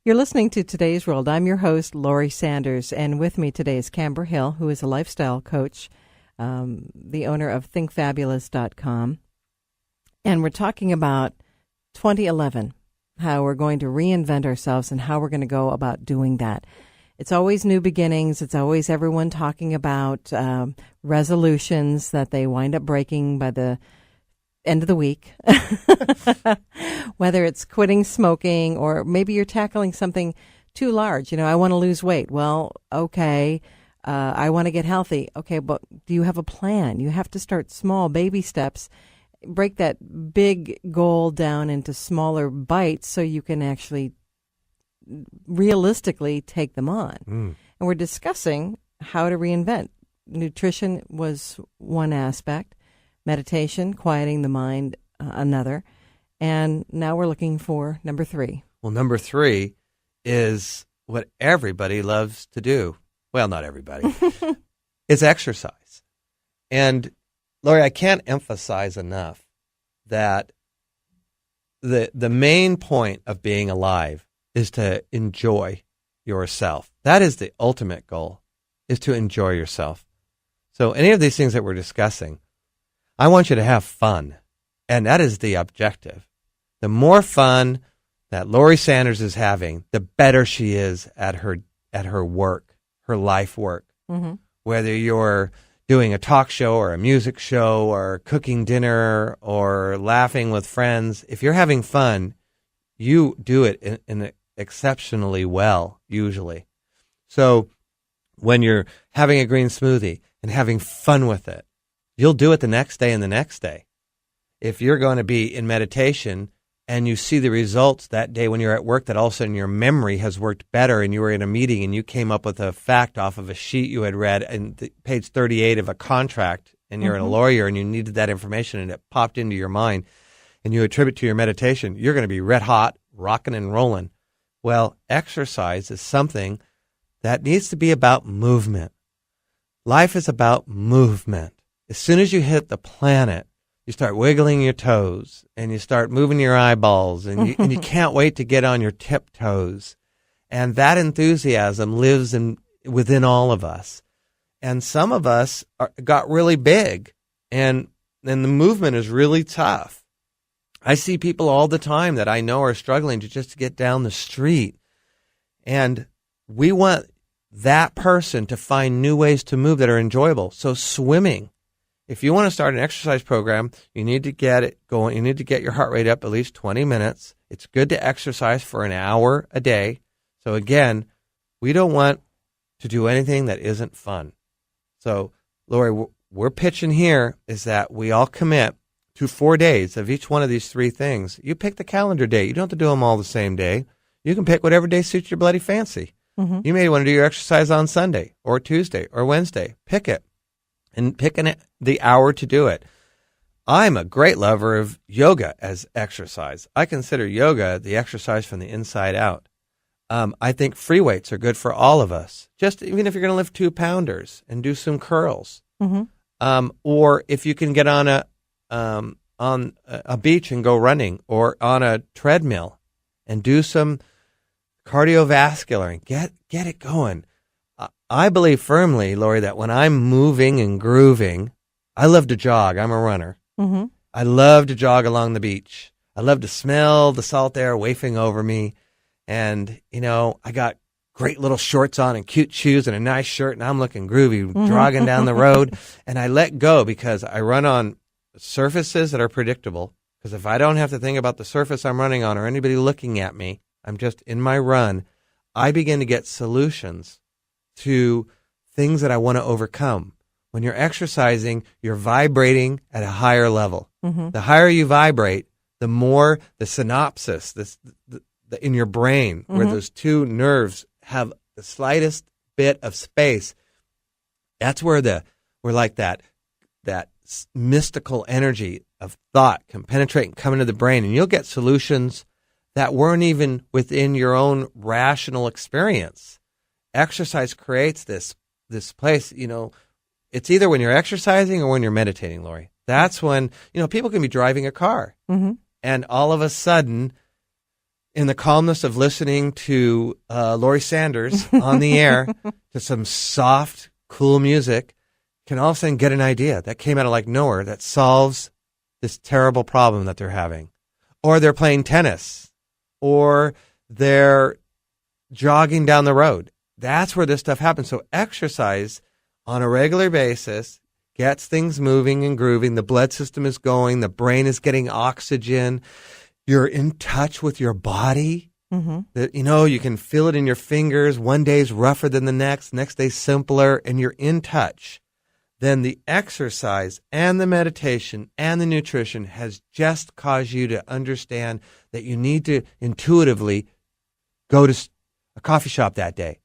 You're listening to Today's World. I'm your host, Laurie Sanders, and with me today is Camber Hill, who is a lifestyle coach, the owner of thinkfabulous.com. And we're talking about 2011, how we're going to reinvent ourselves and how we're going to go about doing that. It's always new beginnings. It's always everyone talking about resolutions that they wind up breaking by the end of the week, whether it's quitting smoking or maybe you're tackling something too large. You know, I want to lose weight. Well, okay. I want to get healthy. Okay, but do you have a plan? You have to start small, baby steps. Break that big goal down into smaller bites so you can actually realistically take them on. And we're discussing how to reinvent. Nutrition was one aspect. Meditation, quieting the mind, another. And now we're looking for number 3. Well, number 3 is what everybody loves to do. Well, not everybody. It's exercise. And, Laurie, I can't emphasize enough that the main point of being alive is to enjoy yourself. That is the ultimate goal, is to enjoy yourself. So any of these things that we're discussing, I want you to have fun, and that is the objective. The more fun that Laurie Sanders is having, the better she is at her work, her life work. Mm-hmm. Whether you're doing a talk show or a music show or cooking dinner or laughing with friends, if you're having fun, you do it in exceptionally well, usually. So when you're having a green smoothie and having fun with it, you'll do it the next day and the next day. If you're going to be in meditation and you see the results that day when you're at work, that all of a sudden your memory has worked better and you were in a meeting and you came up with a fact off of a sheet you had read in page 38 of a contract and you're a lawyer and you needed that information and it popped into your mind and you attribute to your meditation, you're going to be red hot, rocking and rolling. Well, exercise is something that needs to be about movement. Life is about movement. As soon as you hit the planet, you start wiggling your toes and you start moving your eyeballs and you can't wait to get on your tiptoes. And that enthusiasm lives within all of us. And some of us got really big and the movement is really tough. I see people all the time that I know are struggling to get down the street. And we want that person to find new ways to move that are enjoyable. So swimming. If you want to start an exercise program, you need to get it going. You need to get your heart rate up at least 20 minutes. It's good to exercise for an hour a day. So again, we don't want to do anything that isn't fun. So, Laurie, we're pitching here is that we all commit to 4 days of each one of these 3 things. You pick the calendar date. You don't have to do them all the same day. You can pick whatever day suits your bloody fancy. Mm-hmm. You may want to do your exercise on Sunday or Tuesday or Wednesday. Pick it. And picking the hour to do it. I'm a great lover of yoga as exercise. I consider yoga the exercise from the inside out. I think free weights are good for all of us. Just even if you're going to lift 2-pounders and do some curls, or if you can get on a beach and go running, or on a treadmill and do some cardiovascular and get it going. I believe firmly, Laurie, that when I'm moving and grooving, I love to jog. I'm a runner. Mm-hmm. I love to jog along the beach. I love to smell the salt air wafting over me. And, you know, I got great little shorts on and cute shoes and a nice shirt, and I'm looking groovy, jogging down the road. And I let go because I run on surfaces that are predictable. Because if I don't have to think about the surface I'm running on or anybody looking at me, I'm just in my run, I begin to get solutions to things that I want to overcome. When you're exercising, you're vibrating at a higher level. Mm-hmm. The higher you vibrate, the more the synapses in your brain, where those 2 nerves have the slightest bit of space, that's where we're like that mystical energy of thought can penetrate and come into the brain, and you'll get solutions that weren't even within your own rational experience. Exercise creates this place, you know, it's either when you're exercising or when you're meditating, Laurie. That's when, you know, people can be driving a car and all of a sudden in the calmness of listening to Laurie Sanders on the air to some soft, cool music, can all of a sudden get an idea that came out of like nowhere that solves this terrible problem that they're having. Or they're playing tennis, or they're jogging down the road. That's where this stuff happens. So exercise on a regular basis gets things moving and grooving. The blood system is going. The brain is getting oxygen. You're in touch with your body. That, you can feel it in your fingers. One day's rougher than the next day's simpler, and you're in touch. Then the exercise and the meditation and the nutrition has just caused you to understand that you need to intuitively go to a coffee shop that day.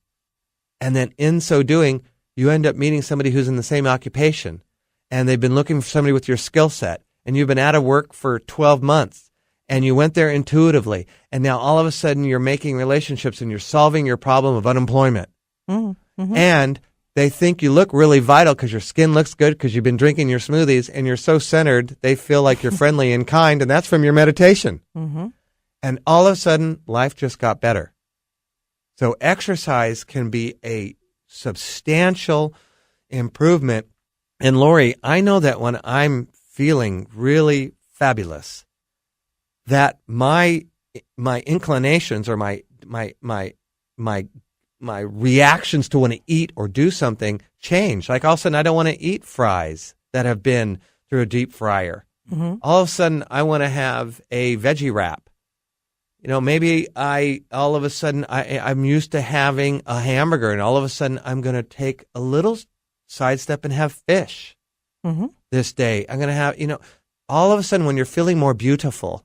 And then in so doing, you end up meeting somebody who's in the same occupation, and they've been looking for somebody with your skill set, and you've been out of work for 12 months, and you went there intuitively, and now all of a sudden you're making relationships and you're solving your problem of unemployment. And they think you look really vital because your skin looks good because you've been drinking your smoothies, and you're so centered, they feel like you're friendly and kind, and that's from your meditation. And all of a sudden, life just got better. So exercise can be a substantial improvement. And Laurie, I know that when I'm feeling really fabulous, that my inclinations or my reactions to want to eat or do something change. Like all of a sudden, I don't want to eat fries that have been through a deep fryer. All of a sudden, I want to have a veggie wrap. Maybe all of a sudden, I'm used to having a hamburger, and all of a sudden, I'm going to take a little sidestep and have fish this day. I'm going to have, all of a sudden, when you're feeling more beautiful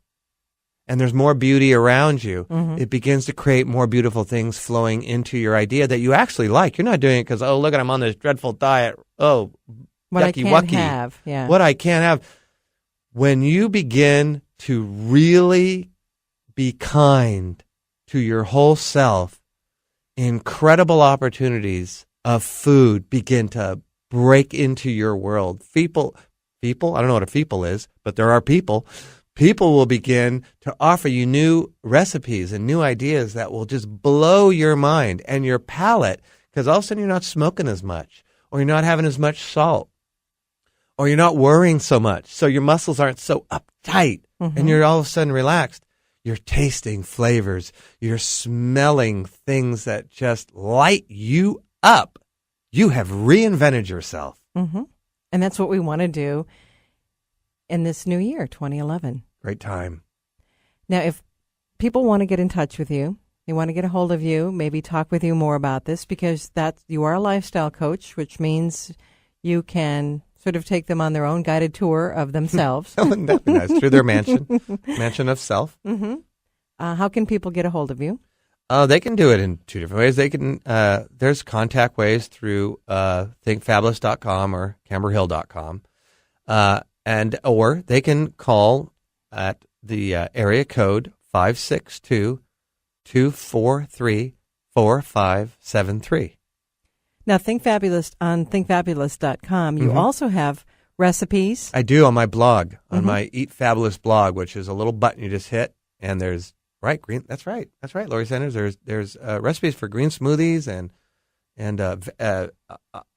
and there's more beauty around you, it begins to create more beautiful things flowing into your idea that you actually like. You're not doing it because, oh, look, I'm on this dreadful diet. Oh, what yucky, I can't wucky. have. Yeah. What I can't have. When you begin to really be kind to your whole self, incredible opportunities of food begin to break into your world. People, I don't know what a feeple is, but there are people. People will begin to offer you new recipes and new ideas that will just blow your mind and your palate, because all of a sudden you're not smoking as much, or you're not having as much salt, or you're not worrying so much. So your muscles aren't so uptight, and you're all of a sudden relaxed. You're tasting flavors. You're smelling things that just light you up. You have reinvented yourself. And that's what we want to do in this new year, 2011. Great time. Now, if people want to get in touch with you, they want to get a hold of you, maybe talk with you more about this, because you are a lifestyle coach, which means you can sort of take them on their own guided tour of themselves. That'd be nice. Through their mansion of self. How can people get a hold of you? They can do it in two different ways. They can. There's contact ways through thinkfabulous.com or camberhill.com. Or they can call at the area code 562-243-4573. Now, Think Fabulous on thinkfabulous.com, you also have recipes. I do on my blog, on my Eat Fabulous blog, which is a little button you just hit, and there's green. That's right, Laurie Sanders. There's recipes for green smoothies, and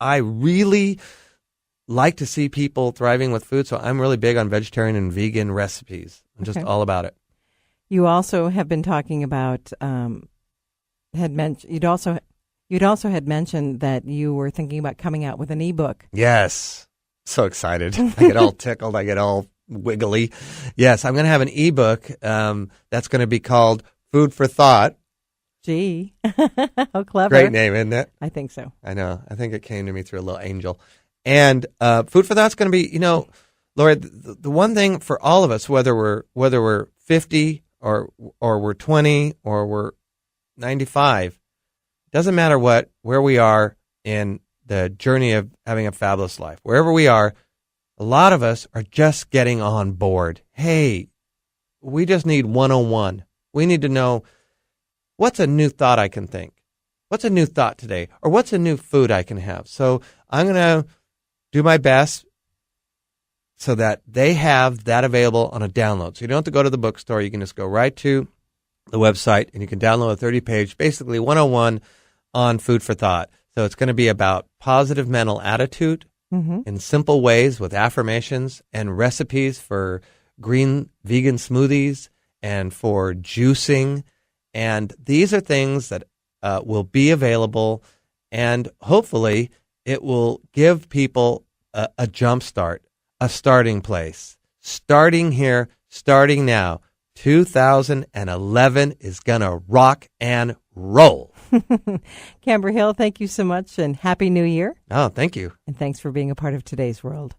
I really like to see people thriving with food, so I'm really big on vegetarian and vegan recipes. I'm just all about it. You also have been talking about You'd also had mentioned that you were thinking about coming out with an ebook. Yes. So excited. I get all tickled. I get all wiggly. Yes, I'm going to have an ebook that's going to be called Food for Thought. Gee, how clever. Great name, isn't it? I think so. I know. I think it came to me through a little angel. And Food for Thought's going to be, Laurie, the one thing for all of us, whether we're 50 or we're 20 or we're 95, doesn't matter where we are in the journey of having a fabulous life. Wherever we are, a lot of us are just getting on board. Hey, we just need 101. We need to know, what's a new thought I can think? What's a new thought today? Or what's a new food I can have? So I'm going to do my best so that they have that available on a download. So you don't have to go to the bookstore. You can just go right to the website, and you can download a 30-page, basically 101 on food for thought. So it's going to be about positive mental attitude in simple ways with affirmations and recipes for green vegan smoothies and for juicing. And these are things that will be available, and hopefully it will give people a jump start, a starting place. Starting here, starting now. 2011 is going to rock and roll. Camber Hill, thank you so much, and Happy New Year. Oh, thank you. And thanks for being a part of today's world.